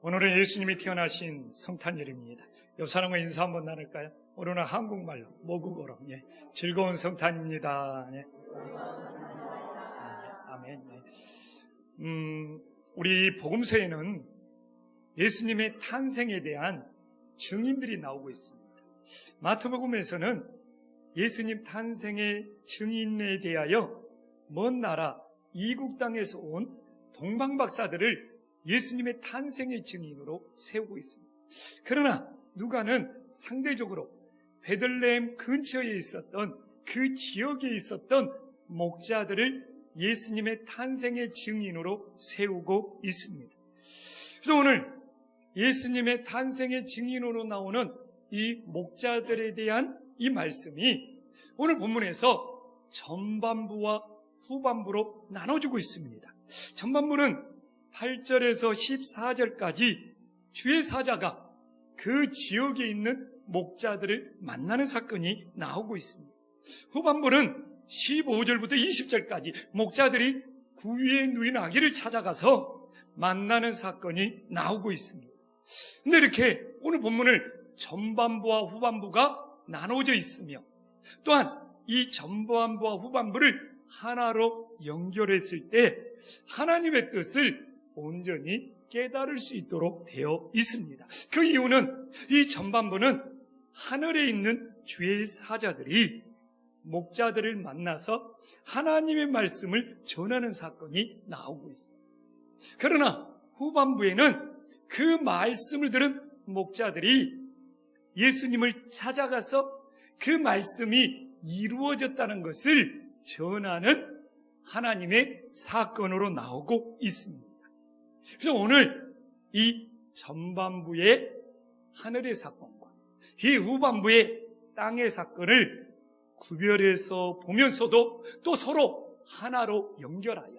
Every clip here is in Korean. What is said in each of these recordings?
오늘은 예수님이 태어나신 성탄절입니다. 옆 사람과 인사 한번 나눌까요? 오늘은 한국말로, 모국어로. 즐거운 성탄입니다. 아멘. 우리 복음서에는 예수님의 탄생에 대한 증인들이 나오고 있습니다. 마태복음에서는 예수님 탄생의 증인에 대하여 먼 나라 이국 땅에서 온 동방박사들을 예수님의 탄생의 증인으로 세우고 있습니다. 그러나 누가는 상대적으로 베들레헴 근처에 있었던 그 지역에 있었던 목자들을 예수님의 탄생의 증인으로 세우고 있습니다. 그래서 오늘 예수님의 탄생의 증인으로 나오는 이 목자들에 대한 이 말씀이 오늘 본문에서 전반부와 후반부로 나눠지고 있습니다. 전반부는 8절에서 14절까지 주의 사자가 그 지역에 있는 목자들을 만나는 사건이 나오고 있습니다. 후반부는 15절부터 20절까지 목자들이 구유에 누인 아기를 찾아가서 만나는 사건이 나오고 있습니다. 근데 이렇게 오늘 본문을 전반부와 후반부가 나눠져 있으며 또한 이 전반부와 후반부를 하나로 연결했을 때 하나님의 뜻을 온전히 깨달을 수 있도록 되어 있습니다. 그 이유는 이 전반부는 하늘에 있는 주의 사자들이 목자들을 만나서 하나님의 말씀을 전하는 사건이 나오고 있습니다. 그러나 후반부에는 그 말씀을 들은 목자들이 예수님을 찾아가서 그 말씀이 이루어졌다는 것을 전하는 하나님의 사건으로 나오고 있습니다. 그래서 오늘 이 전반부의 하늘의 사건과 이 후반부의 땅의 사건을 구별해서 보면서도 또 서로 하나로 연결하여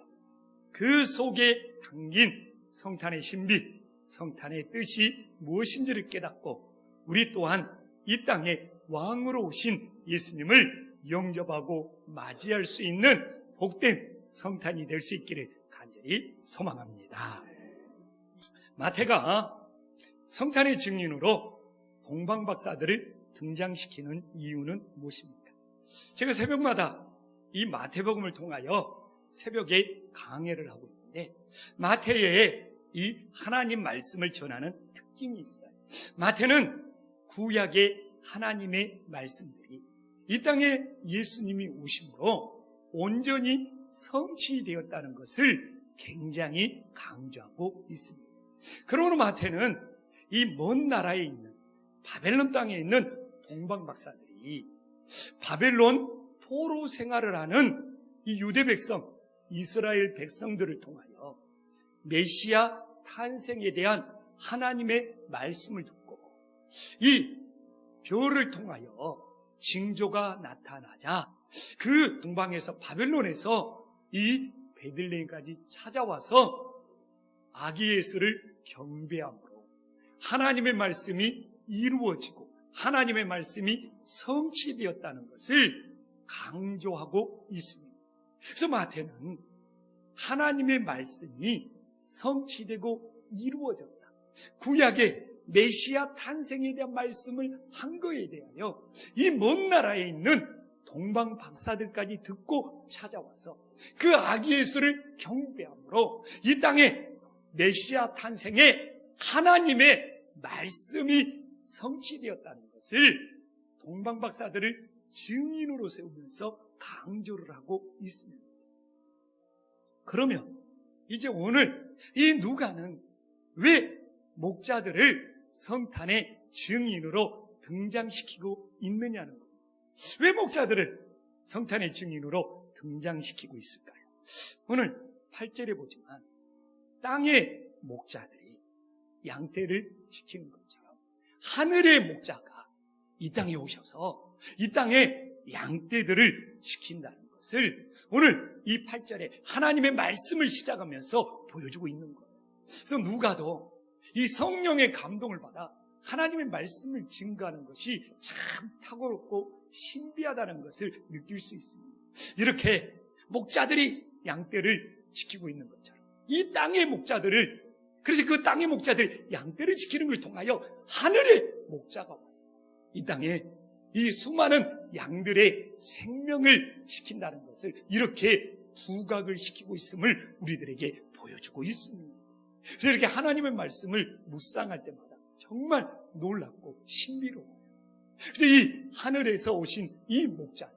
그 속에 담긴 성탄의 신비, 성탄의 뜻이 무엇인지를 깨닫고 우리 또한 이 땅에 왕으로 오신 예수님을 영접하고 맞이할 수 있는 복된 성탄이 될 수 있기를 간절히 소망합니다. 마태가 성탄의 증인으로 동방박사들을 등장시키는 이유는 무엇입니까? 제가 새벽마다 이 마태복음을 통하여 새벽에 강해를 하고 있는데 마태에 이 하나님 말씀을 전하는 특징이 있어요. 마태는 구약의 하나님의 말씀들이 이 땅에 예수님이 오심으로 온전히 성취되었다는 것을 굉장히 강조하고 있습니다. 그러므로 마태는 이 먼 나라에 있는 바벨론 땅에 있는 동방박사들이 바벨론 포로 생활을 하는 이 유대 백성, 이스라엘 백성들을 통하여 메시아 탄생에 대한 하나님의 말씀을 듣고 이 별을 통하여 징조가 나타나자 그 동방에서 바벨론에서 이 베들레헴까지 찾아와서 아기 예수를 경배함으로 하나님의 말씀이 이루어지고 하나님의 말씀이 성취되었다는 것을 강조하고 있습니다. 그래서 마태는 하나님의 말씀이 성취되고 이루어졌다. 구약의 메시아 탄생에 대한 말씀을 한 거에 대하여 이 먼 나라에 있는 동방 박사들까지 듣고 찾아와서 그 아기 예수를 경배함으로 이 땅에 메시아 탄생에 하나님의 말씀이 성취되었다는 것을 동방 박사들을 증인으로 세우면서 강조를 하고 있습니다. 그러면 이제 오늘 이 누가는 왜 목자들을 성탄의 증인으로 등장시키고 있느냐는 겁니다. 왜 목자들을 성탄의 증인으로 등장시키고 있을까요? 오늘 8절에 보지만 땅의 목자들이 양떼를 지키는 것처럼 하늘의 목자가 이 땅에 오셔서 이 땅의 양떼들을 지킨다는 것을 오늘 이 8절에 하나님의 말씀을 시작하면서 보여주고 있는 거예요. 그래서 누가도 이 성령의 감동을 받아 하나님의 말씀을 증거하는 것이 참 탁월하고 신비하다는 것을 느낄 수 있습니다. 이렇게 목자들이 양떼를 지키고 있는 것처럼 이 땅의 목자들을 그래서 그 땅의 목자들이 양떼를 지키는 걸 통하여 하늘의 목자가 왔어요. 이 땅에 이 수많은 양들의 생명을 지킨다는 것을 이렇게 부각을 시키고 있음을 우리들에게 보여주고 있습니다. 그래서 이렇게 하나님의 말씀을 묵상할 때마다 정말 놀랍고 신비로워요. 그래서 이 하늘에서 오신 이 목자는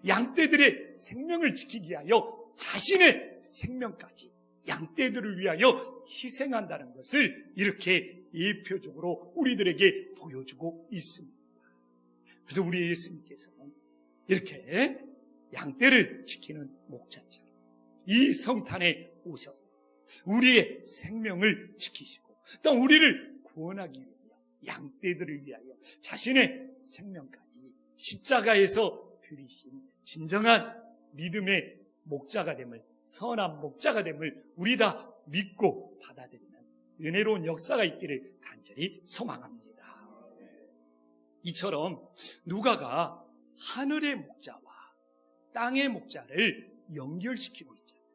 양떼들의 생명을 지키기 위하여 자신의 생명까지 양떼들을 위하여 희생한다는 것을 이렇게 예표적으로 우리들에게 보여주고 있습니다. 그래서 우리 예수님께서는 이렇게 양떼를 지키는 목자처럼 이 성탄에 오셔서 우리의 생명을 지키시고 또 우리를 구원하기 위하여 양떼들을 위하여 자신의 생명까지 십자가에서 드리신 진정한 믿음의 목자가 됨을, 선한 목자가 됨을 우리 다 믿고 받아들이는 은혜로운 역사가 있기를 간절히 소망합니다. 이처럼 누가가 하늘의 목자와 땅의 목자를 연결시키고 있잖아요.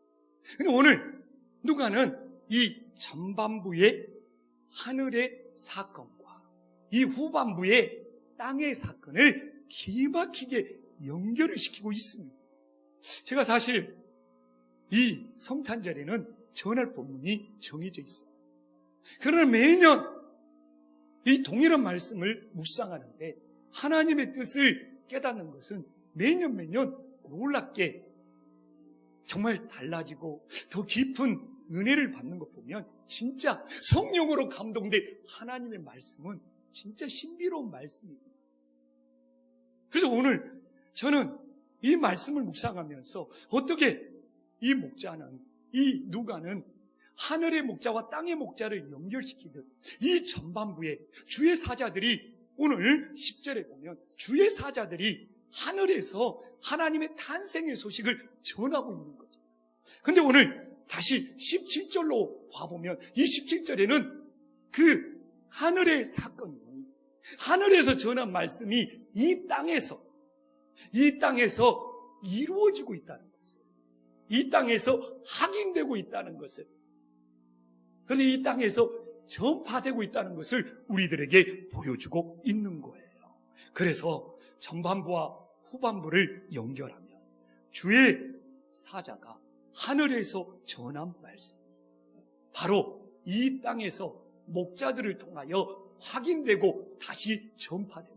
근데 오늘 누가는 이 전반부의 하늘의 사건과 이 후반부의 땅의 사건을 기막히게 연결을 시키고 있습니다. 제가 사실 이 성탄절에는 전할 본문이 정해져 있어요. 그러나 매년 이 동일한 말씀을 묵상하는데 하나님의 뜻을 깨닫는 것은 매년 놀랍게 정말 달라지고 더 깊은 은혜를 받는 것 보면 진짜 성령으로 감동된 하나님의 말씀은 진짜 신비로운 말씀입니다. 그래서 오늘 저는 이 말씀을 묵상하면서 어떻게 이 목자는, 이 누가는 하늘의 목자와 땅의 목자를 연결시키듯 이 전반부에 주의 사자들이 오늘 10절에 보면 주의 사자들이 하늘에서 하나님의 탄생의 소식을 전하고 있는 거죠. 근데 오늘 다시 17절로 봐보면 이 17절에는 그 하늘의 사건이 하늘에서 전한 말씀이 이 땅에서 이루어지고 있다는 것을, 이 땅에서 확인되고 있다는 것을, 그래서 이 땅에서 전파되고 있다는 것을 우리들에게 보여주고 있는 거예요. 그래서 전반부와 후반부를 연결하면 주의 사자가 하늘에서 전한 말씀, 바로 이 땅에서 목자들을 통하여 확인되고 다시 전파되고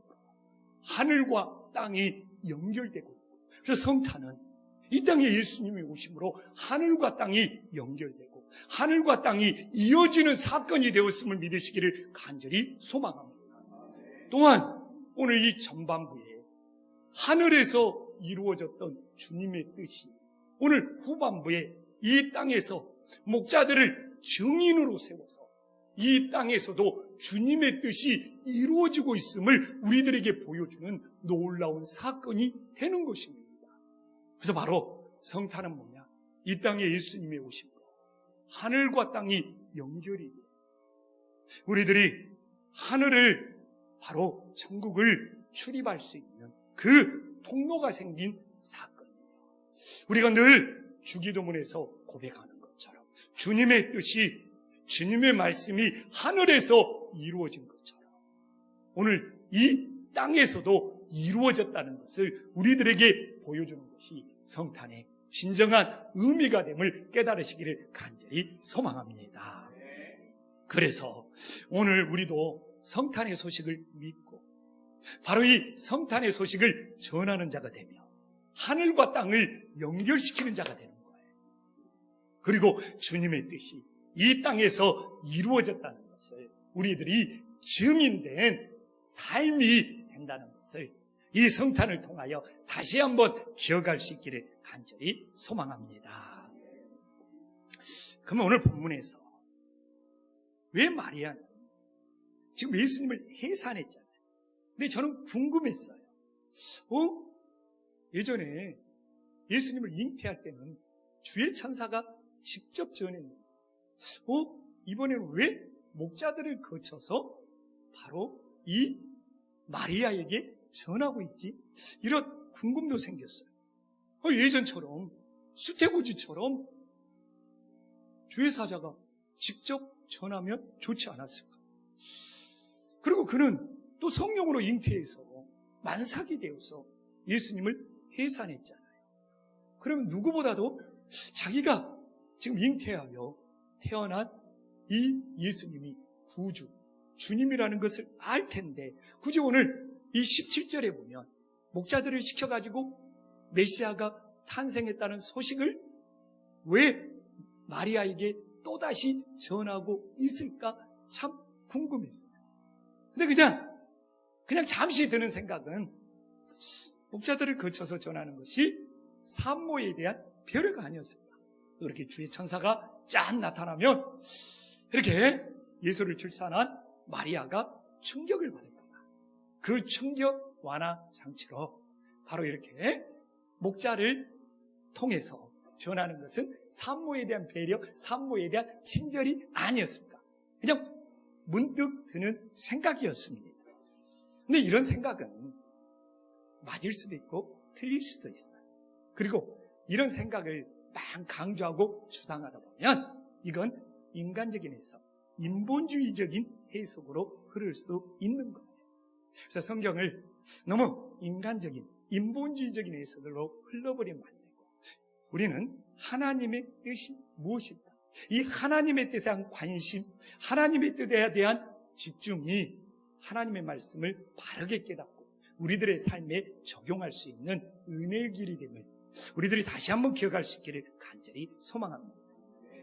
하늘과 땅이 연결되고 있고, 그래서 성탄은 이 땅에 예수님이 오심으로 하늘과 땅이 연결되고 하늘과 땅이 이어지는 사건이 되었음을 믿으시기를 간절히 소망합니다. 또한 오늘 이 전반부에 하늘에서 이루어졌던 주님의 뜻이 오늘 후반부에 이 땅에서 목자들을 증인으로 세워서 이 땅에서도 주님의 뜻이 이루어지고 있음을 우리들에게 보여주는 놀라운 사건이 되는 것입니다. 그래서 바로 성탄은 뭐냐? 이 땅에 예수님이 오심으로 하늘과 땅이 연결이 되어서 우리들이 하늘을, 바로 천국을 출입할 수 있는 그 통로가 생긴 사건이에요. 우리가 늘 주기도문에서 고백하는 것처럼 주님의 뜻이, 주님의 말씀이 하늘에서 이루어진 것처럼 오늘 이 땅에서도 이루어졌다는 것을 우리들에게 보여주는 것이 성탄의 진정한 의미가 됨을 깨달으시기를 간절히 소망합니다. 그래서 오늘 우리도 성탄의 소식을 믿고 바로 이 성탄의 소식을 전하는 자가 되며 하늘과 땅을 연결시키는 자가 되는 거예요. 그리고 주님의 뜻이 이 땅에서 이루어졌다는 것을 우리들이 증인된 삶이 된다는 것을 이 성탄을 통하여 다시 한번 기억할 수 있기를 간절히 소망합니다. 그러면 오늘 본문에서 왜 마리아는 지금 예수님을 해산했잖아요. 근데 저는 궁금했어요. 예전에 예수님을 잉태할 때는 주의 천사가 직접 전했는데 이번에는 왜 목자들을 거쳐서 바로 이 마리아에게 전하고 있지? 이런 궁금도 생겼어요. 예전처럼 수태고지처럼 주의 사자가 직접 전하면 좋지 않았을까? 그리고 그는 또 성령으로 잉태해서 만삭이 되어서 예수님을 해산했잖아요. 그러면 누구보다도 자기가 지금 잉태하여 태어난 이 예수님이 구주, 주님이라는 것을 알 텐데, 굳이 오늘 이 17절에 보면 목자들을 시켜가지고 메시아가 탄생했다는 소식을 왜 마리아에게 또다시 전하고 있을까 참 궁금했어요. 근데 그냥 잠시 드는 생각은 목자들을 거쳐서 전하는 것이 산모에 대한 배려가 아니었을까. 이렇게 주의 천사가 짠 나타나면 이렇게 예수를 출산한 마리아가 충격을 받을 거다. 그 충격 완화 장치로 바로 이렇게 목자를 통해서 전하는 것은 산모에 대한 배려, 산모에 대한 친절이 아니었을까. 그냥 문득 드는 생각이었습니다. 근데 이런 생각은 맞을 수도 있고 틀릴 수도 있어요. 그리고 이런 생각을 막 강조하고 주장하다 보면 이건 인간적인 해석, 인본주의적인 해석으로 흐를 수 있는 거예요. 그래서 성경을 너무 인간적인, 인본주의적인 해석으로 흘러버리면 안 되고, 우리는 하나님의 뜻이 무엇일까? 이 하나님의 뜻에 대한 관심, 하나님의 뜻에 대한 집중이 하나님의 말씀을 바르게 깨닫고 우리들의 삶에 적용할 수 있는 은혜의 길이 됨을 우리들이 다시 한번 기억할 수 있기를 간절히 소망합니다.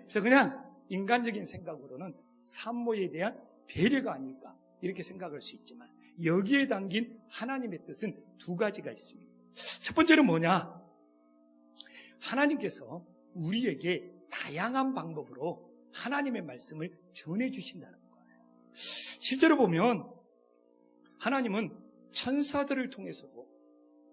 그래서 그냥 인간적인 생각으로는 산모에 대한 배려가 아닐까 이렇게 생각할 수 있지만, 여기에 담긴 하나님의 뜻은 두 가지가 있습니다. 첫 번째는 뭐냐? 하나님께서 우리에게 다양한 방법으로 하나님의 말씀을 전해주신다는 거예요. 실제로 보면 하나님은 천사들을 통해서도,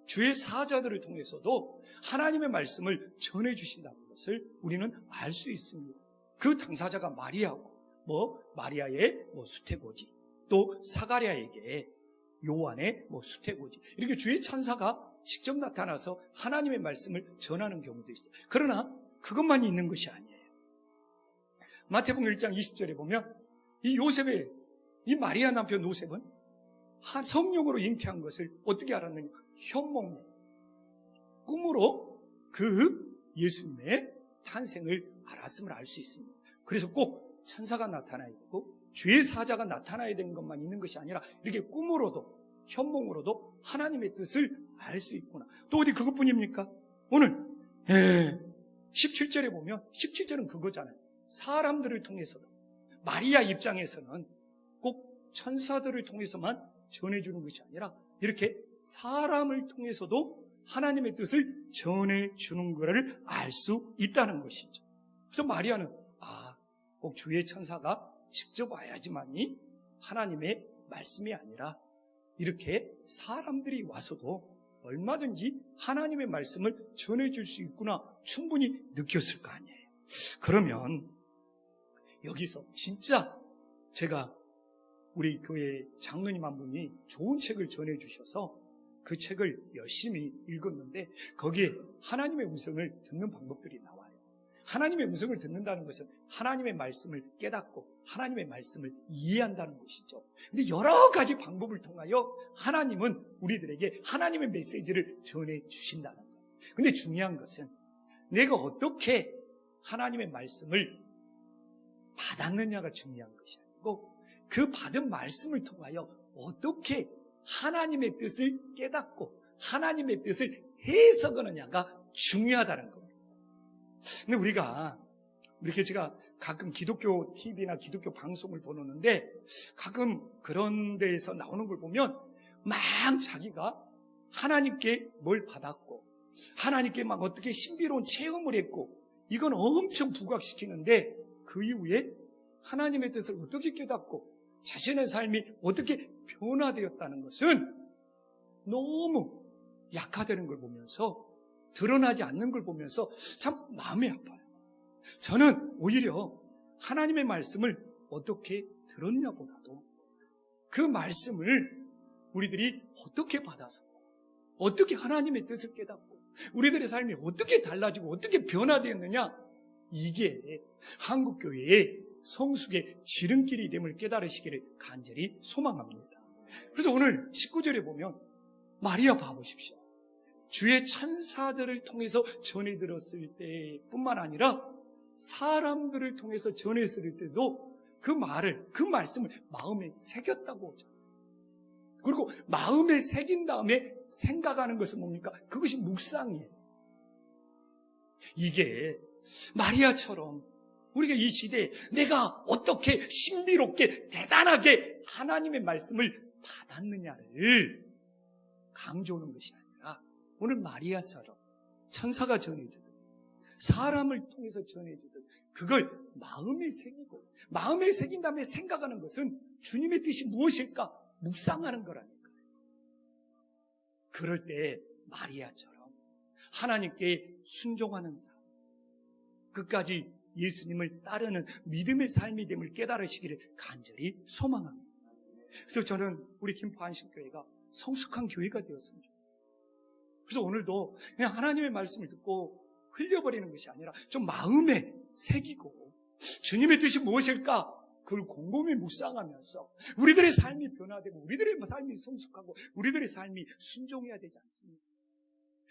주의 사자들을 통해서도 하나님의 말씀을 전해주신다는 것을 우리는 알 수 있습니다. 그 당사자가 마리아고, 마리아의 수태고지, 또 사가랴에게 요한의 수태고지, 이렇게 주의 천사가 직접 나타나서 하나님의 말씀을 전하는 경우도 있어요. 그러나 그것만 있는 것이 아니에요. 마태복음 1장 20절에 보면 이 요셉의, 이 마리아 남편 요셉은 성령으로 잉태한 것을 어떻게 알았느냐? 현몽, 꿈으로 그 예수님의 탄생을 알았음을 알 수 있습니다. 그래서 꼭 천사가 나타나야 되고 주의 사자가 나타나야 되는 것만 있는 것이 아니라 이렇게 꿈으로도 현몽으로도 하나님의 뜻을 알 수 있구나. 또 어디 그것뿐입니까? 오늘 17절에 보면 17절은 그거잖아요. 사람들을 통해서도, 마리아 입장에서는 꼭 천사들을 통해서만 전해주는 것이 아니라 이렇게 사람을 통해서도 하나님의 뜻을 전해주는 것을 알 수 있다는 것이죠. 그래서 마리아는 꼭 주의 천사가 직접 와야지만이 하나님의 말씀이 아니라 이렇게 사람들이 와서도 얼마든지 하나님의 말씀을 전해줄 수 있구나 충분히 느꼈을 거 아니에요. 그러면 여기서 진짜 제가 우리 교회 장로님 한 분이 좋은 책을 전해주셔서 그 책을 열심히 읽었는데 거기에 하나님의 음성을 듣는 방법들이 나와요. 하나님의 음성을 듣는다는 것은 하나님의 말씀을 깨닫고 하나님의 말씀을 이해한다는 것이죠. 근데 여러 가지 방법을 통하여 하나님은 우리들에게 하나님의 메시지를 전해주신다는 거예요. 근데 중요한 것은 내가 어떻게 하나님의 말씀을 받았느냐가 중요한 것이 아니고 그 받은 말씀을 통하여 어떻게 하나님의 뜻을 깨닫고 하나님의 뜻을 해석하느냐가 중요하다는 겁니다. 근데 우리가 이렇게 제가 가끔 기독교 TV나 기독교 방송을 보는데 가끔 그런 데에서 나오는 걸 보면 막 자기가 하나님께 뭘 받았고 하나님께 막 어떻게 신비로운 체험을 했고 이건 엄청 부각시키는데 그 이후에 하나님의 뜻을 어떻게 깨닫고 자신의 삶이 어떻게 변화되었다는 것은 너무 약화되는 걸 보면서 드러나지 않는 걸 보면서 참 마음이 아파요. 저는 오히려 하나님의 말씀을 어떻게 들었냐 보다도 그 말씀을 우리들이 어떻게 받아서 어떻게 하나님의 뜻을 깨닫고 우리들의 삶이 어떻게 달라지고 어떻게 변화되었느냐, 이게 한국교회의 성숙의 지름길이 됨을 깨달으시기를 간절히 소망합니다. 그래서 오늘 19절에 보면 마리아 봐보십시오. 주의 천사들을 통해서 전해 들었을 때뿐만 아니라 사람들을 통해서 전했을 때도 그 말씀을 마음에 새겼다고 하죠. 그리고 마음에 새긴 다음에 생각하는 것은 뭡니까? 그것이 묵상이에요. 이게 마리아처럼 우리가 이 시대에 내가 어떻게 신비롭게 대단하게 하나님의 말씀을 받았느냐를 강조하는 것이 아니라 오늘 마리아처럼 천사가 전해주듯 사람을 통해서 전해주듯 그걸 마음에 새기고 마음에 새긴 다음에 생각하는 것은 주님의 뜻이 무엇일까 묵상하는 거라니까요. 그럴 때 마리아처럼 하나님께 순종하는 삶, 끝까지 예수님을 따르는 믿음의 삶이 됨을 깨달으시기를 간절히 소망합니다. 그래서 저는 우리 김포 안식교회가 성숙한 교회가 되었으면 좋겠어요. 그래서 오늘도 그냥 하나님의 말씀을 듣고 흘려버리는 것이 아니라 좀 마음에 새기고 주님의 뜻이 무엇일까? 그걸 곰곰이 묵상하면서 우리들의 삶이 변화되고 우리들의 삶이 성숙하고 우리들의 삶이 순종해야 되지 않습니까?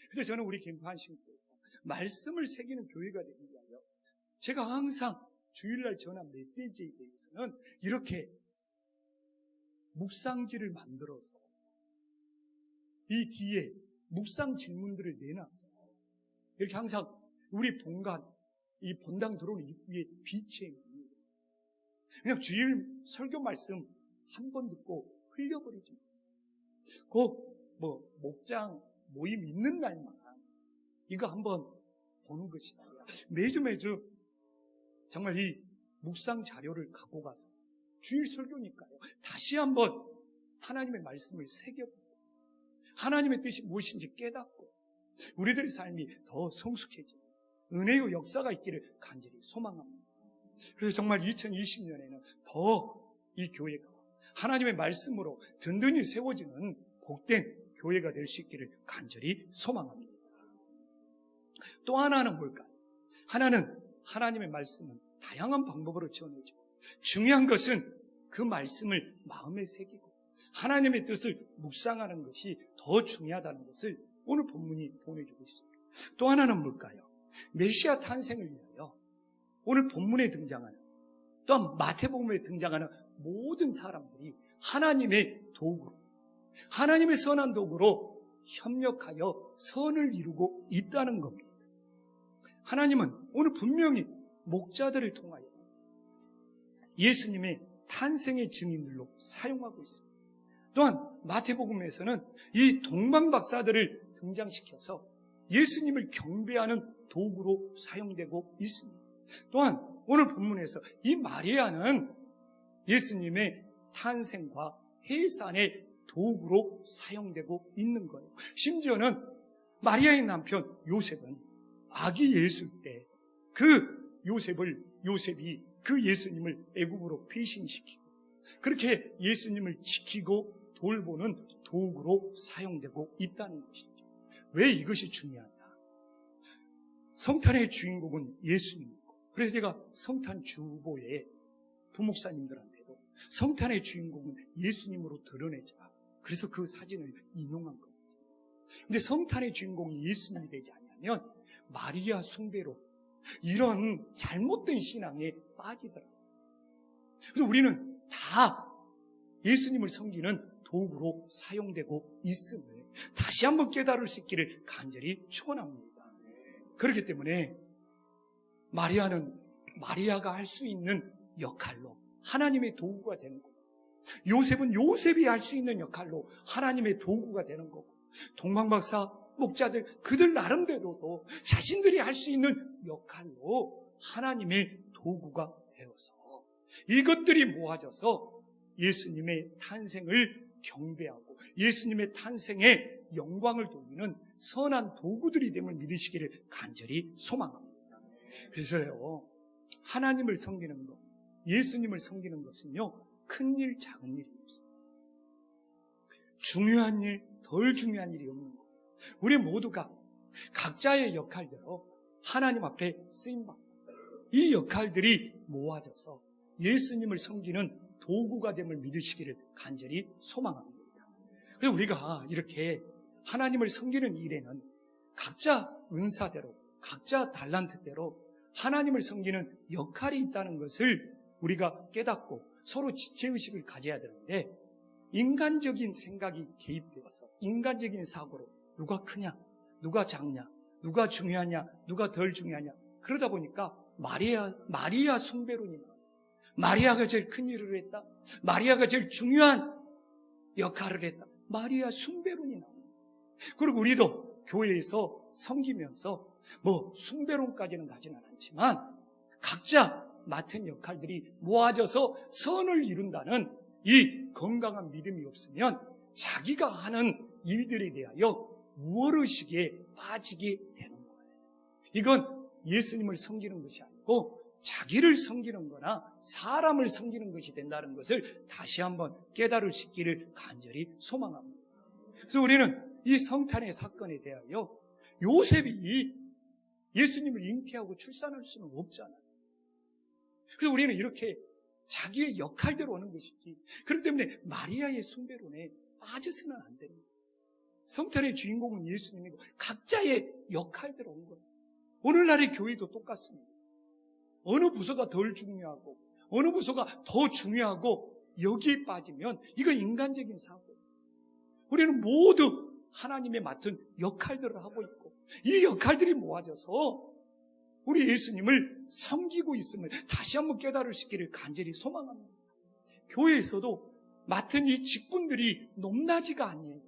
그래서 저는 우리 김포 안식교회가 말씀을 새기는 교회가 되기 위하여 제가 항상 주일날 전한 메시지에 대해서는 이렇게 묵상지를 만들어서 이 뒤에 묵상 질문들을 내놨어요. 이렇게 항상 우리 본관, 이 본당 들어오는 입구에 비치해 있는 그냥 주일 설교 말씀 한 번 듣고 흘려버리지. 꼭 목장 모임 있는 날만 이거 한번 보는 것이 아니라 매주 정말 이 묵상 자료를 갖고 가서 주일 설교니까요. 다시 한번 하나님의 말씀을 새겨보고 하나님의 뜻이 무엇인지 깨닫고 우리들의 삶이 더 성숙해지는 은혜의 역사가 있기를 간절히 소망합니다. 그래서 정말 2020년에는 더 이 교회가 하나님의 말씀으로 든든히 세워지는 복된 교회가 될 수 있기를 간절히 소망합니다. 또 하나는 뭘까요? 하나는 하나님의 말씀은 다양한 방법으로 전해지고 중요한 것은 그 말씀을 마음에 새기고 하나님의 뜻을 묵상하는 것이 더 중요하다는 것을 오늘 본문이 보내주고 있습니다. 또 하나는 뭘까요? 메시아 탄생을 위하여 오늘 본문에 등장하는 또한 마태복음에 등장하는 모든 사람들이 하나님의 도구로 하나님의 선한 도구로 협력하여 선을 이루고 있다는 겁니다. 하나님은 오늘 분명히 목자들을 통하여 예수님의 탄생의 증인들로 사용하고 있습니다. 또한 마태복음에서는 이 동방박사들을 등장시켜서 예수님을 경배하는 도구로 사용되고 있습니다. 또한 오늘 본문에서 이 마리아는 예수님의 탄생과 해산의 도구로 사용되고 있는 거예요. 심지어는 마리아의 남편 요셉은 아기 예수일 때 그 요셉이 그 예수님을 애굽으로 피신시키고 그렇게 예수님을 지키고 돌보는 도구로 사용되고 있다는 것이죠. 왜 이것이 중요하냐? 성탄의 주인공은 예수님이고 그래서 제가 성탄 주보에 부목사님들한테도 성탄의 주인공은 예수님으로 드러내자. 그래서 그 사진을 인용한 거죠. 근데 성탄의 주인공이 예수님이 되지 않으면 마리아 숭배로 이런 잘못된 신앙에 빠지더라고요. 그래서 우리는 다 예수님을 섬기는 도구로 사용되고 있음을 다시 한번 깨달을 수 있기를 간절히 축원합니다. 그렇기 때문에 마리아가 할 수 있는 역할로 하나님의 도구가 되는 거고 요셉은 요셉이 할 수 있는 역할로 하나님의 도구가 되는 거고 동방박사 목자들 그들 나름대로도 자신들이 할 수 있는 역할로 하나님의 도구가 되어서 이것들이 모아져서 예수님의 탄생을 경배하고 예수님의 탄생에 영광을 돌리는 선한 도구들이 됨을 믿으시기를 간절히 소망합니다. 그래서요, 하나님을 섬기는 것, 예수님을 섬기는 것은요, 큰일, 작은 일이 없어요. 중요한 일, 덜 중요한 일이 없는 거예요. 우리 모두가 각자의 역할대로 하나님 앞에 쓰임받고 이 역할들이 모아져서 예수님을 섬기는 도구가 됨을 믿으시기를 간절히 소망합니다. 그래서 우리가 이렇게 하나님을 섬기는 일에는 각자 은사대로, 각자 달란트대로 하나님을 섬기는 역할이 있다는 것을 우리가 깨닫고 서로 지체의식을 가져야 되는데, 인간적인 생각이 개입되어서 인간적인 사고로 누가 크냐, 누가 작냐, 누가 중요하냐, 누가 덜 중요하냐, 그러다 보니까 마리아 숭배론이 나와요. 마리아가 제일 큰 일을 했다, 마리아가 제일 중요한 역할을 했다, 마리아 숭배론이 나와요. 그리고 우리도 교회에서 섬기면서 숭배론까지는 가지는 않지만 각자 맡은 역할들이 모아져서 선을 이룬다는 이 건강한 믿음이 없으면 자기가 하는 일들에 대하여 우월의식에 빠지게 되는 거예요. 이건 예수님을 섬기는 것이 아니고 자기를 섬기는 거나 사람을 섬기는 것이 된다는 것을 다시 한번 깨달을 수 있기를 간절히 소망합니다. 그래서 우리는 이 성탄의 사건에 대하여 요셉이 예수님을 잉태하고 출산할 수는 없잖아요. 그래서 우리는 이렇게 자기의 역할대로 오는 것이지, 그렇기 때문에 마리아의 숭배론에 빠져서는 안 됩니다. 성탄의 주인공은 예수님이고 각자의 역할대로 온 거예요. 오늘날의 교회도 똑같습니다. 어느 부서가 덜 중요하고 어느 부서가 더 중요하고 여기에 빠지면 이거 인간적인 사고예요. 우리는 모두 하나님의 맡은 역할들을 하고 있고 이 역할들이 모아져서 우리 예수님을 섬기고 있음을 다시 한번 깨달을 수 있기를 간절히 소망합니다. 교회에서도 맡은 이 직분들이 높나지가 아니에요.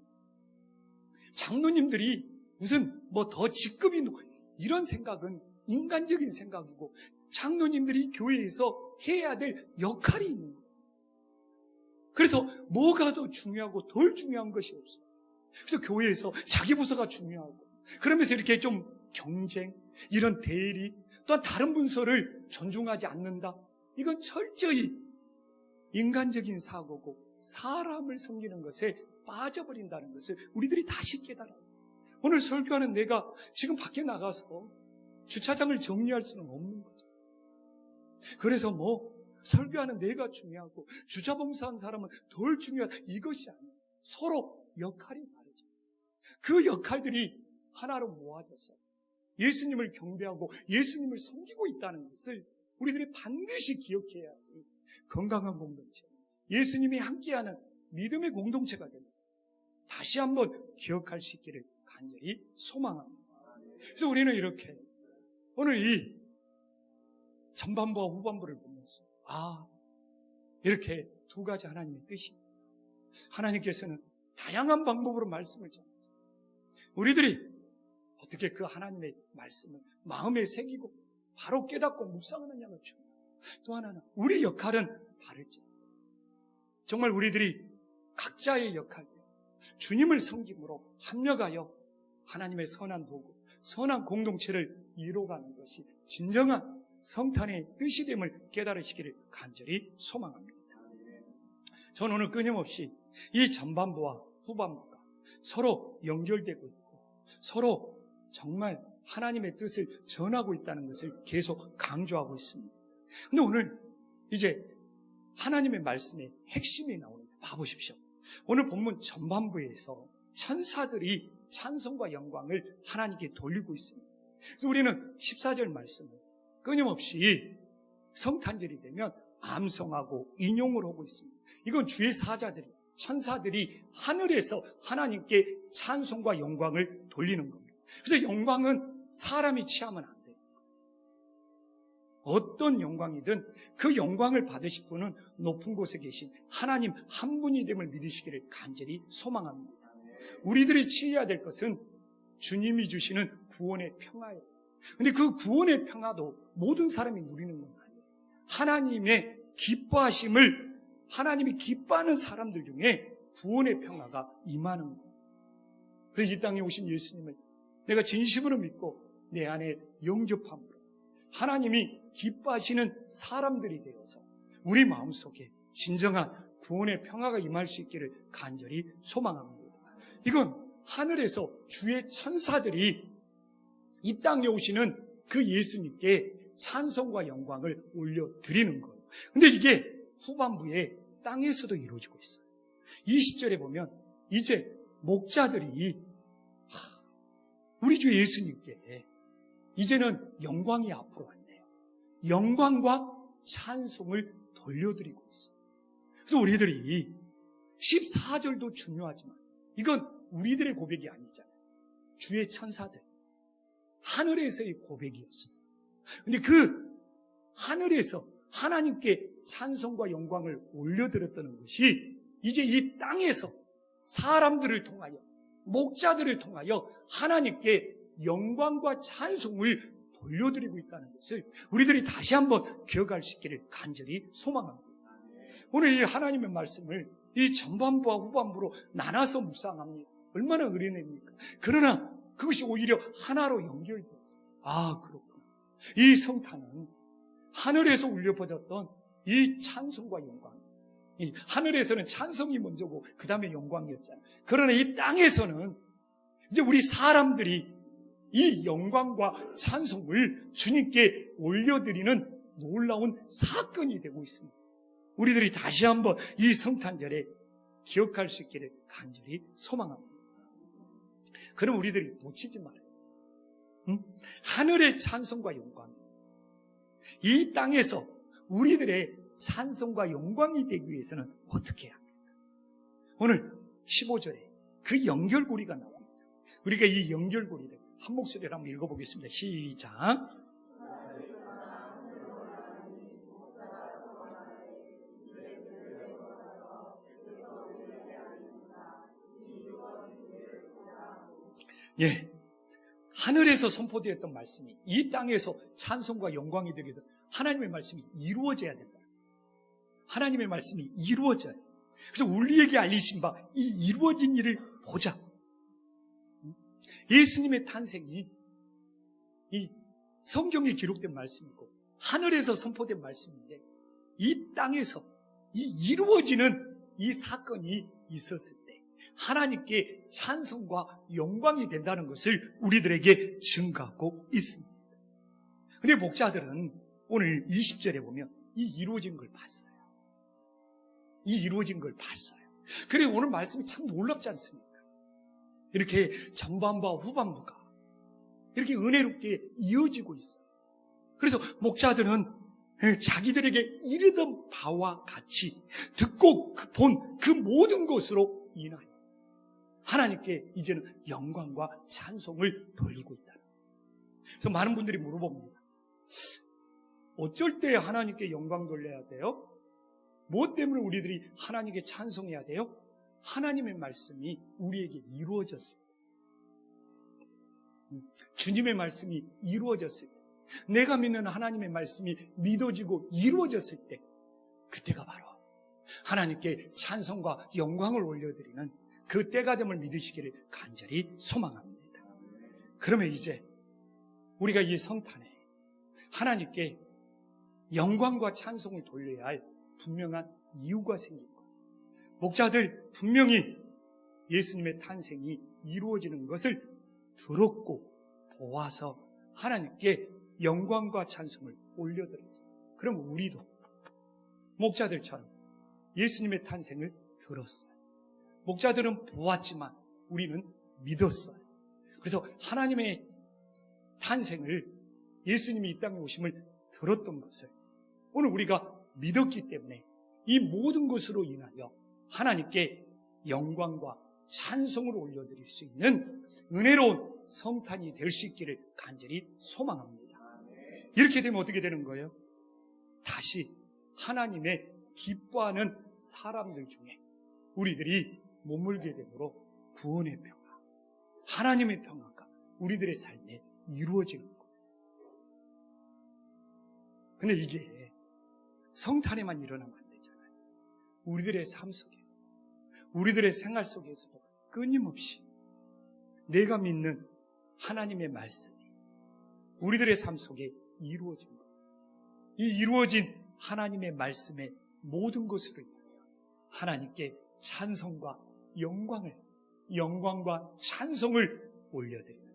장로님들이 무슨 더 직급이 높고 이런 생각은 인간적인 생각이고, 장로님들이 교회에서 해야 될 역할이 있는 거예요. 그래서 뭐가 더 중요하고 덜 중요한 것이 없어요. 그래서 교회에서 자기 부서가 중요하고 그러면서 이렇게 좀 경쟁, 이런 대리, 또한 다른 분서를 존중하지 않는다, 이건 철저히 인간적인 사고고 사람을 섬기는 것에 빠져버린다는 것을 우리들이 다시 깨달아요. 오늘 설교하는 내가 지금 밖에 나가서 주차장을 정리할 수는 없는 거죠. 그래서 설교하는 내가 중요하고 주차 봉사한 사람은 덜 중요하다, 이것이 아니에요. 서로 역할이 다르죠. 그 역할들이 하나로 모아져서 예수님을 경배하고 예수님을 섬기고 있다는 것을 우리들이 반드시 기억해야지 건강한 공동체, 예수님이 함께하는 믿음의 공동체가 됩니다. 다시 한번 기억할 수 있기를 간절히 소망합니다. 그래서 우리는 이렇게 오늘 이 전반부와 후반부를 보면서 이렇게 두 가지 하나님의 뜻이, 하나님께서는 다양한 방법으로 말씀을 전합니다. 우리들이 어떻게 그 하나님의 말씀을 마음에 새기고 바로 깨닫고 묵상하느냐가 중요해요. 또 하나는 우리 역할은 다를지, 정말 우리들이 각자의 역할대로 주님을 섬김으로 합력하여 하나님의 선한 도구, 선한 공동체를 이뤄가는 것이 진정한 성탄의 뜻이 됨을 깨달으시기를 간절히 소망합니다. 저는 오늘 끊임없이 이 전반부와 후반부가 서로 연결되고 있고 서로 정말 하나님의 뜻을 전하고 있다는 것을 계속 강조하고 있습니다. 근데 오늘 이제 하나님의 말씀의 핵심이 나오는데 봐보십시오. 오늘 본문 전반부에서 천사들이 찬송과 영광을 하나님께 돌리고 있습니다. 그래서 우리는 14절 말씀을 끊임없이 성탄절이 되면 암송하고 인용을 하고 있습니다. 이건 주의 사자들이, 천사들이 하늘에서 하나님께 찬송과 영광을 돌리는 겁니다. 그래서 영광은 사람이 취하면 안 돼요. 어떤 영광이든 그 영광을 받으실 분은 높은 곳에 계신 하나님 한 분이 됨을 믿으시기를 간절히 소망합니다. 우리들이 취해야 될 것은 주님이 주시는 구원의 평화예요. 근데 그 구원의 평화도 모든 사람이 누리는 건 아니에요. 하나님의 기뻐하심을, 하나님이 기뻐하는 사람들 중에 구원의 평화가 임하는 거예요. 그래서 이 땅에 오신 예수님을 내가 진심으로 믿고 내 안에 영접함으로 하나님이 기뻐하시는 사람들이 되어서 우리 마음속에 진정한 구원의 평화가 임할 수 있기를 간절히 소망합니다. 이건 하늘에서 주의 천사들이 이 땅에 오시는 그 예수님께 찬송과 영광을 올려드리는 거예요. 근데 이게 후반부에 땅에서도 이루어지고 있어요. 20절에 보면 이제 목자들이 우리 주 예수님께 이제는 영광이 앞으로 왔네요. 영광과 찬송을 돌려드리고 있어요. 그래서 우리들이 14절도 중요하지만 이건 우리들의 고백이 아니잖아요. 주의 천사들, 하늘에서의 고백이었어요. 근데 그 하늘에서 하나님께 찬송과 영광을 올려드렸다는 것이 이제 이 땅에서 사람들을 통하여, 목자들을 통하여 하나님께 영광과 찬송을 돌려드리고 있다는 것을 우리들이 다시 한번 기억할 수 있기를 간절히 소망합니다. 오늘 이 하나님의 말씀을 이 전반부와 후반부로 나눠서 묵상합니다. 얼마나 은혜입니까? 그러나 그것이 오히려 하나로 연결되었어요. 그렇구나. 이 성탄은 하늘에서 울려 퍼졌던 이 찬송과 영광. 이 하늘에서는 찬송이 먼저고 그 다음에 영광이었잖아요. 그러나 이 땅에서는 이제 우리 사람들이 이 영광과 찬송을 주님께 올려드리는 놀라운 사건이 되고 있습니다. 우리들이 다시 한번 이 성탄절에 기억할 수 있기를 간절히 소망합니다. 그럼 우리들이 놓치지 말아요. 하늘의 찬송과 영광, 이 땅에서 우리들의 찬송과 영광이 되기 위해서는 어떻게 해야 합니까? 오늘 15절에 그 연결고리가 나옵니다. 우리가 이 연결고리를 한 목소리로 한번 읽어보겠습니다. 시작. 예, 하늘에서 선포되었던 말씀이 이 땅에서 찬송과 영광이 되기 위해서 하나님의 말씀이 이루어져야 된다. 하나님의 말씀이 이루어져요. 그래서 우리에게 알리신 바 이 이루어진 일을 보자. 예수님의 탄생이 이 성경에 기록된 말씀이고 하늘에서 선포된 말씀인데 이 땅에서 이 이루어지는 이 사건이 있었을 때 하나님께 찬송과 영광이 된다는 것을 우리들에게 증거하고 있습니다. 그런데 목자들은 오늘 20절에 보면 이 이루어진 걸 봤어요. 이 이루어진 걸 봤어요. 그래 오늘 말씀이 참 놀랍지 않습니까? 이렇게 전반부와 후반부가 이렇게 은혜롭게 이어지고 있어요. 그래서 목자들은 자기들에게 이르던 바와 같이 듣고 본 그 모든 것으로 인하여 하나님께 이제는 영광과 찬송을 돌리고 있다. 그래서 많은 분들이 물어봅니다. 어쩔 때 하나님께 영광 돌려야 돼요? 무엇 때문에 우리들이 하나님께 찬송해야 돼요? 하나님의 말씀이 우리에게 이루어졌을 때, 주님의 말씀이 이루어졌을 때, 내가 믿는 하나님의 말씀이 믿어지고 이루어졌을 때, 그때가 바로 하나님께 찬송과 영광을 올려드리는 그 때가 됨을 믿으시기를 간절히 소망합니다. 그러면 이제 우리가 이 성탄에 하나님께 영광과 찬송을 돌려야 할 분명한 이유가 생길 거예요. 목자들 분명히 예수님의 탄생이 이루어지는 것을 들었고 보아서 하나님께 영광과 찬송을 올려드렸죠. 그럼 우리도 목자들처럼 예수님의 탄생을 들었어요. 목자들은 보았지만 우리는 믿었어요. 그래서 하나님의 탄생을, 예수님이 이 땅에 오심을 들었던 것을 오늘 우리가 믿었기 때문에 이 모든 것으로 인하여 하나님께 영광과 찬송을 올려드릴 수 있는 은혜로운 성탄이 될 수 있기를 간절히 소망합니다. 이렇게 되면 어떻게 되는 거예요? 다시 하나님의 기뻐하는 사람들 중에 우리들이 머물게 되므로 구원의 평화, 하나님의 평화가 우리들의 삶에 이루어지는 거예요. 근데 이게 성탄에만 일어나면 안 되잖아요. 우리들의 삶 속에서, 우리들의 생활 속에서도 끊임없이 내가 믿는 하나님의 말씀이 우리들의 삶 속에 이루어진 거예요. 이 이루어진 하나님의 말씀의 모든 것으로 인하여 하나님께 찬송과 영광과 찬송을 올려드리는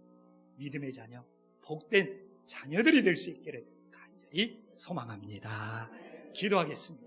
믿음의 자녀, 복된 자녀들이 될 수 있기를 간절히 소망합니다. 기도하겠습니다.